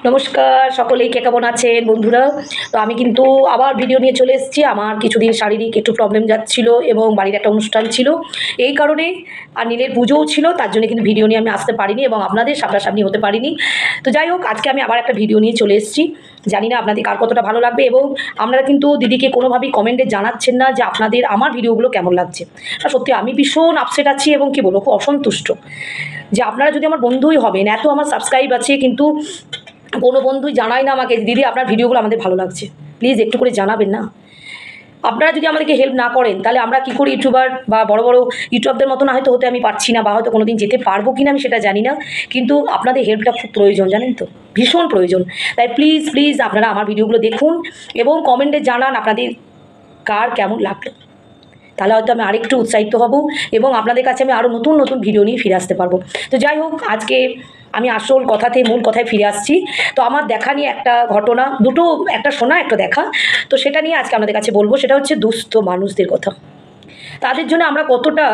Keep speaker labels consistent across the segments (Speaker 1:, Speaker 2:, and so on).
Speaker 1: নমস্কার সকলেই, কে কেমন আছেন বন্ধুরা? তো আমি কিন্তু আবার ভিডিও নিয়ে চলে এসেছি। আমার কিছুদিন শারীরিক একটু প্রবলেম যাচ্ছিল এবং বাড়ির একটা অনুষ্ঠান ছিল, এই কারণে আর নীলের পুজোও ছিল, তার জন্য কিন্তু ভিডিও নিয়ে আমি আসতে পারিনি এবং আপনাদের সামনাসামনি হতে পারিনি। তো যাই হোক, আজকে আমি আবার একটা ভিডিও নিয়ে চলে এসেছি। জানি না আপনাদের কার কতটা ভালো লাগবে, এবং আপনারা কিন্তু দিদিকে কোনোভাবেই কমেন্টে জানাচ্ছেন না যে আপনাদের আমার ভিডিওগুলো কেমন লাগছে। সত্যি আমি ভীষণ আপসেট আছি এবং কি বলবো, খুব অসন্তুষ্ট যে আপনারা যদি আমার বন্ধুই হবেন, এত আমার সাবস্ক্রাইব আছে, কিন্তু কোনো বন্ধুই জানায় না আমাকে, দিদি আপনার ভিডিওগুলো আমাদের ভালো লাগছে। প্লিজ একটু করে জানাবেন না। আপনারা যদি আমাদেরকে হেল্প না করেন, তাহলে আমরা কী করে ইউটিউবার বা বড় বড় ইউটিউবদের মতন হয়তো হতে আমি পারছি না, বা হয়তো কোনো দিন যেতে পারবো কি না আমি সেটা জানি না, কিন্তু আপনাদের হেল্পটা খুব প্রয়োজন, জানেন তো, ভীষণ প্রয়োজন। তাই প্লিজ প্লিজ আপনারা আমার ভিডিওগুলো দেখুন এবং কমেন্টে জানান আপনাদের কার কেমন লাগলো। তাহলে হয়তো আমি আরেকটু উৎসাহিত হব এবং আপনাদের কাছে আমি আরও নতুন নতুন ভিডিও নিয়ে ফিরে আসতে পারবো। তো যাই হোক, আজকে আমি আসল কথাতে মূল কথায় ফিরে আসছি। তো আমার দেখা নিয়ে একটা ঘটনা, দুটো, একটা শোনা একটা দেখা, তো সেটা নিয়ে আজকে আপনাদের কাছে বলবো। সেটা হচ্ছে দুস্থ মানুষদের কথা। তাদের জন্য আমরা কতটা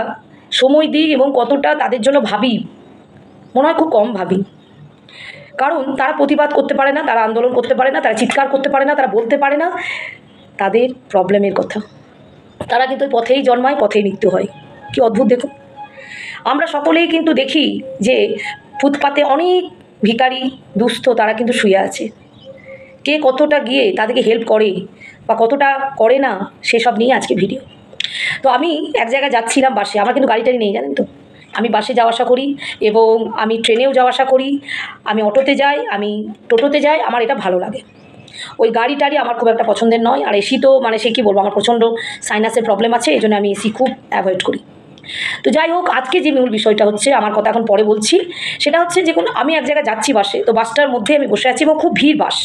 Speaker 1: সময় দিই এবং কতটা তাদের জন্য ভাবি, মনে হয় খুব কম ভাবি। কারণ তারা প্রতিবাদ করতে পারে না, তারা আন্দোলন করতে পারে না, তারা চিৎকার করতে পারে না, তারা বলতে পারে না তাদের প্রবলেমের কথা। তারা কিন্তু ওই পথেই জন্মায়, পথেই মৃত্যু হয়। কি অদ্ভুত দেখুন। আমরা সকলেই কিন্তু দেখি যে ফুটপাতে অনেক ভিখারি দুস্থ তারা কিন্তু শুয়ে আছে। কে কতটা গিয়ে তাদেরকে হেল্প করে বা কতটা করে না, সেসব নিয়ে আজকে ভিডিও। তো আমি এক জায়গায় যাচ্ছিলাম বাসে, আমার কিন্তু গাড়ি টাড়ি নেই জানেন তো। আমি বাসে যাওয়া আসা করি এবং আমি ট্রেনেও যাওয়া আসা করি, আমি অটোতে যাই, আমি টোটোতে যাই, আমার এটা ভালো লাগে। ওই গাড়ি টাড়ি আমার খুব একটা পছন্দের নয়। আর এসি তো মানে সে কী বলবো, আমার প্রচণ্ড সাইনাসের প্রবলেম আছে, এই জন্য আমি এসি খুব অ্যাভয়েড করি। তো যাই হোক, আজকে যে মূল বিষয়টা হচ্ছে, আমার কথা এখন পরে বলছি, সেটা হচ্ছে যে আমি এক জায়গায় যাচ্ছি বাসে, তো বাসটার মধ্যে আমি বসে আছি এবং খুব ভিড় বাস।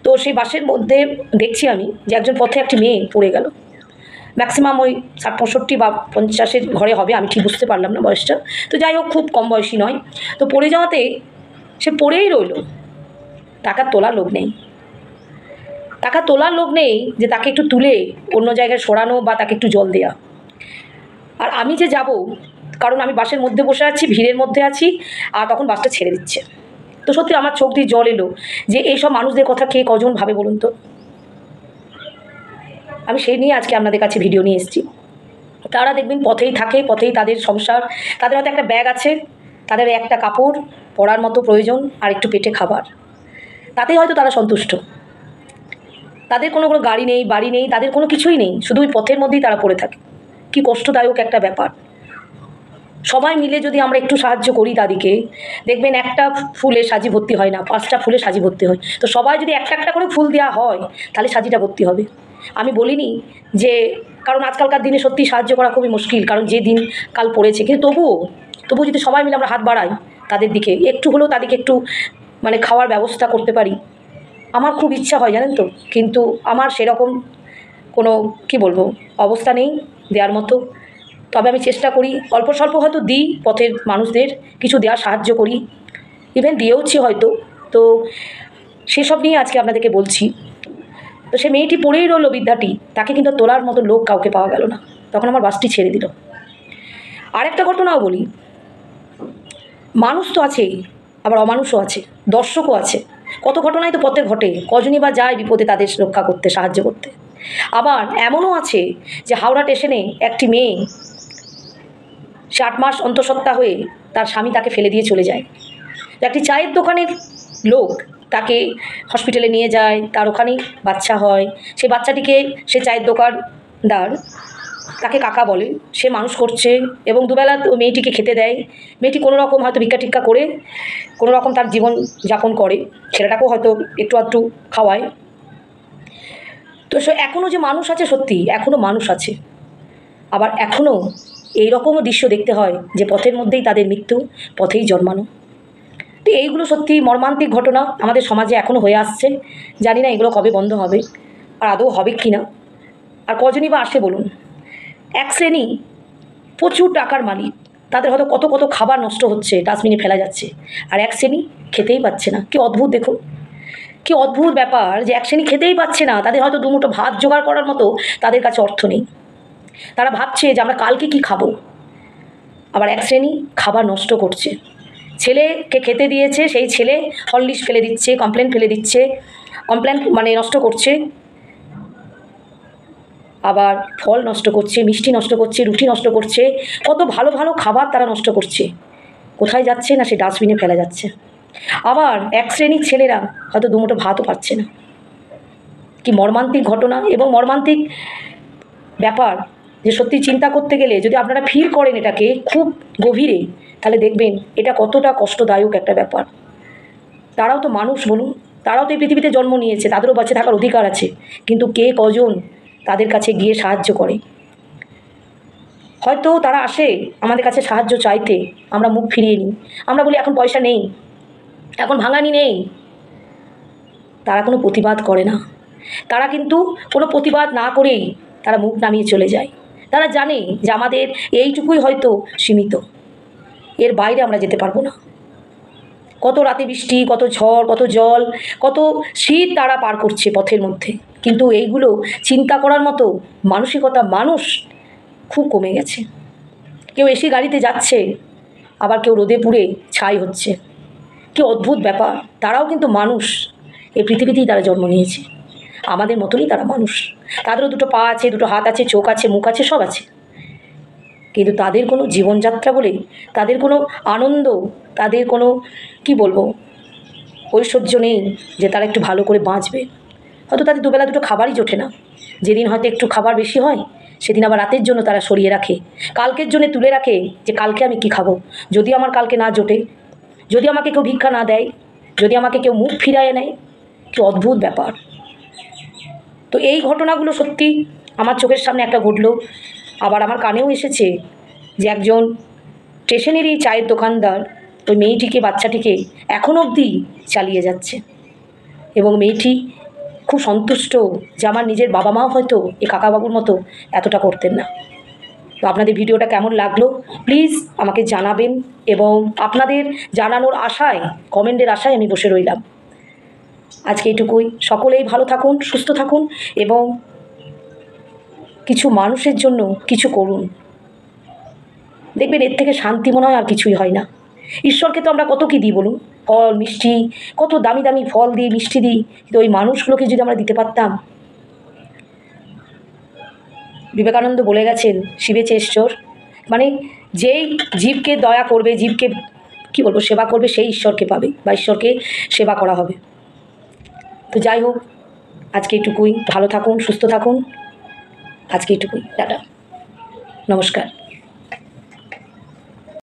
Speaker 1: তো সেই বাসের মধ্যে দেখছি আমি যে একজন পথে একটি মেয়ে পড়ে গেল। ম্যাক্সিমাম ওই 60-65 বা 50-এর ঘরে হবে, আমি ঠিক বুঝতে পারলাম না বয়সটা। তো যাই হোক, খুব কম বয়সী নয়। তো পড়ে যাওয়াতে সে পড়েই রইল। টাকা তোলার লোক নেই, টাকা তোলার লোক নেই যে তাকে একটু তুলে অন্য জায়গায় সরানো বা তাকে একটু জল দেয়া। আর আমি যে যাব, কারণ আমি বাসের মধ্যে বসে আছি, ভিড়ের মধ্যে আছি, আর তখন বাসটা ছেড়ে দিচ্ছে। তো সত্যি আমার চোখ দিয়ে জল এলো যে এইসব মানুষদের কথা কে কজন ভাবে বলুন তো। আমি সেই নিয়ে আজকে আপনাদের কাছে ভিডিও নিয়ে এসেছি। তারা দেখবেন পথেই থাকে, পথেই তাদের সংসার, তাদের হয়তো একটা ব্যাগ আছে, তাদের একটা কাপড় পরার মতো প্রয়োজন, আর একটু পেটে খাবার, তাতেই হয়তো তারা সন্তুষ্ট। তাদের কোনো গাড়ি নেই, বাড়ি নেই, তাদের কোনো কিছুই নেই, শুধু ওই পথের মধ্যেই তারা পড়ে থাকে। কি কষ্টদায়ক একটা ব্যাপার। সবাই মিলে যদি আমরা একটু সাহায্য করি তাদেরকে, দেখবেন একটা ফুলে সাজি ভর্তি হয় না, 5টা ফুলে সাজি ভর্তি হয়। তো সবাই যদি একটা একটা করে ফুল দেওয়া হয়, তাহলে সাজিটা ভর্তি হবে। আমি বলিনি যে, কারণ আজকালকার দিনে সত্যি সাহায্য করা খুবই মুশকিল, কারণ যে দিন কাল পড়েছে, কিন্তু তবুও যদি সবাই মিলে আমরা হাত বাড়াই তাদের দিকে, একটু হলেও তাদেরকে একটু মানে খাওয়ার ব্যবস্থা করতে পারি, আমার খুব ইচ্ছা হয় জানেন তো। কিন্তু আমার সেরকম কোনো কি বলবো অবস্থা নেই দেওয়ার মতো। তবে আমি চেষ্টা করি, অল্প স্বল্প হয়তো দিই, পথের মানুষদের কিছু দেওয়ার সাহায্য করি, ইভেন দিয়েওছি হয়তো। তো সেসব নিয়ে আজকে আপনাদেরকে বলছি। তো সে মেয়েটি পড়েই রইল, বিদ্যাটি, তাকে কিন্তু তোলার মতো লোক কাউকে পাওয়া গেল না, তখন আমার বাসটি ছেড়ে দিল। আরেকটা ঘটনাও বলি, মানুষ তো আছেই, আবার অমানুষও আছে, দর্শকও আছে। কত ঘটনাই তো পথে ঘটে, কজনই বা যায় বিপদে তাদের রক্ষা করতে, সাহায্য করতে। আবার এমনও আছে যে হাওড়া স্টেশনে একটি মেয়ে, সে 8 মাস অন্তঃসত্ত্বা হয়ে তার স্বামী তাকে ফেলে দিয়ে চলে যায়। একটি চায়ের দোকানের লোক তাকে হসপিটালে নিয়ে যায়, তার ওখানেই বাচ্চা হয়। সেই বাচ্চাটিকে সে চায়ের দোকানদার তাকে কাকা বলে, সে মানুষ করছে এবং দুবেলা মেয়েটিকে খেতে দেয়। মেয়েটি কোনো রকম হয়তো ভিক্ষা টিক্ষা করে কোনো রকম তার জীবন যাপন করে, ছেলেটাকেও হয়তো একটু আধটু খাওয়ায়। তো সে এখনও যে মানুষ আছে, সত্যি এখনও মানুষ আছে। আবার এখনও এইরকমও দৃশ্য দেখতে হয় যে পথের মধ্যেই তাদের মৃত্যু, পথেই জন্মানো। তো এইগুলো সত্যি মর্মান্তিক ঘটনা আমাদের সমাজে এখনও হয়ে আসছে। জানি না এগুলো কবে বন্ধ হবে, আর আদৌ হবে কি না, আর কজনই বা আসে বলুন। এক শ্রেণী প্রচুর টাকার মালিক, তাদের হয়তো কত কত খাবার নষ্ট হচ্ছে, ডাস্টবিনে ফেলা যাচ্ছে, আর এক শ্রেণী খেতেই পাচ্ছে না। কি অদ্ভুত দেখুন, কি অদ্ভুত ব্যাপার যে এক শ্রেণী খেতেই পাচ্ছে না, তাদের হয়তো দুমুঠো ভাত জোগাড় করার মতো তাদের কাছে অর্থ নেই। তারা ভাবছে যে আমরা কালকে কি খাবো। আবার এক শ্রেণী খাবার নষ্ট করছে, ছেলেকে খেতে দিয়েছে, সেই ছেলে হরলিক্স ফেলে দিচ্ছে, কমপ্লেন ফেলে দিচ্ছে, কমপ্লেন মানে নষ্ট করছে, আবার ফল নষ্ট করছে, মিষ্টি নষ্ট করছে, রুটি নষ্ট করছে, কত ভালো ভালো খাবার তারা নষ্ট করছে। কোথায় যাচ্ছে না, সে ডাস্টবিনে ফেলা যাচ্ছে। আবার এক শ্রেণীর ছেলেরা হয়তো দুমুঠো ভাতও পাচ্ছে না। কি মর্মান্তিক ঘটনা এবং মর্মান্তিক ব্যাপার, যে সত্যি চিন্তা করতে গেলে যদি আপনারা ফিল করেন এটাকে খুব গভীরে, তাহলে দেখবেন এটা কতটা কষ্টদায়ক একটা ব্যাপার। তারাও তো মানুষ বলুন, তারাও তো এই পৃথিবীতে জন্ম নিয়েছে, তাদেরও বেঁচে থাকার অধিকার আছে, কিন্তু কে কজন তাদের কাছে গিয়ে সাহায্য করে? হয়তো তারা আসে আমাদের কাছে সাহায্য চাইতে, আমরা মুখ ফিরিয়ে নিই, আমরা বলি এখন পয়সা নেই, এখন ভাঙানি নেই। তারা কোনো প্রতিবাদ করে না, তারা কিন্তু কোনো প্রতিবাদ না করেই তারা মুখ নামিয়ে চলে যায়। তারা জানে যে আমাদের এইটুকুই হয়তো সীমিত, এর বাইরে আমরা যেতে পারবো না। কত রাতে বৃষ্টি, কত ঝড়, কত জল, কত শীত তারা পার করছে পথের মধ্যে, কিন্তু এইগুলো চিন্তা করার মতো মানসিকতা মানুষ খুব কমে গেছে। কেউ এসি গাড়িতে যাচ্ছে, আবার কেউ রোদে পুড়ে ছাই হচ্ছে। কি অদ্ভুত ব্যাপার, তারাও কিন্তু মানুষ, এই পৃথিবীতেই তারা জন্ম নিয়েছে, আমাদের মতনই তারা মানুষ। তাদেরও দুটো পা আছে, দুটো হাত আছে, চোখ আছে, মুখ আছে, সব আছে, কিন্তু তাদের কোনো জীবনযাত্রা বলে, তাদের কোনো আনন্দ, তাদের কোনো কি বলবো ঐশ্বর্য নেই যে তারা একটু ভালো করে বাঁচবে। হয়তো তাদের দুবেলা দুটো খাবারই জোটে না, যেদিন হয়তো একটু খাবার বেশি হয় সেদিন আবার রাতের জন্য তারা সরিয়ে রাখে, কালকের জন্য তুলে রাখে যে কালকে আমি কি খাবো, যদি আমার কালকে না জোটে, যদি আমাকে কেউ ভিক্ষা না দেয়, যদি আমাকে কেউ মুখ ফিরায় নেয়। কি অদ্ভুত ব্যাপার। তো এই ঘটনাগুলো সত্যি আমার চোখের সামনে একটা ঘটলো, আবার আমার কানেও এসেছে যে একজন স্টেশনেরই চায়ের দোকানদার ওই মেয়েটিকে, বাচ্চাটিকে এখন অবধি চালিয়ে যাচ্ছে, এবং মেয়েটি খুব সন্তুষ্ট যে আমার নিজের বাবা মাও হয়তো এই কাকাবাবুর মতো এতটা করতেন না। তো আপনাদের ভিডিওটা কেমন লাগলো প্লিজ আমাকে জানাবেন, এবং আপনাদের জানানোর আশায়, কমেন্টের আশায় আমি বসে রইলাম। আজকে এইটুকুই, সকলেই ভালো থাকুন, সুস্থ থাকুন, এবং কিছু মানুষের জন্য কিছু করুন, দেখবেন এর থেকে শান্তি মনে হয় আর কিছুই হয় না। ঈশ্বরকে তো আমরা কত কী দিই বলুন, ফল মিষ্টি, কত দামি দামি ফল দিই, মিষ্টি দিই, কিন্তু ওই মানুষগুলোকে যদি আমরা দিতে পারতাম। বিবেকানন্দ বলে গেছেন, শিবে চেশ্বর, মানে যেই জীবকে দয়া করবে, জীবকে কি বলবো সেবা করবে, সেই ঈশ্বরকে পাবে বা ঈশ্বরকে সেবা করা হবে। তো যাই হোক, আজকে এইটুকুই, ভালো থাকুন, সুস্থ থাকুন, আজকে এইটুকুই, টাটা, নমস্কার।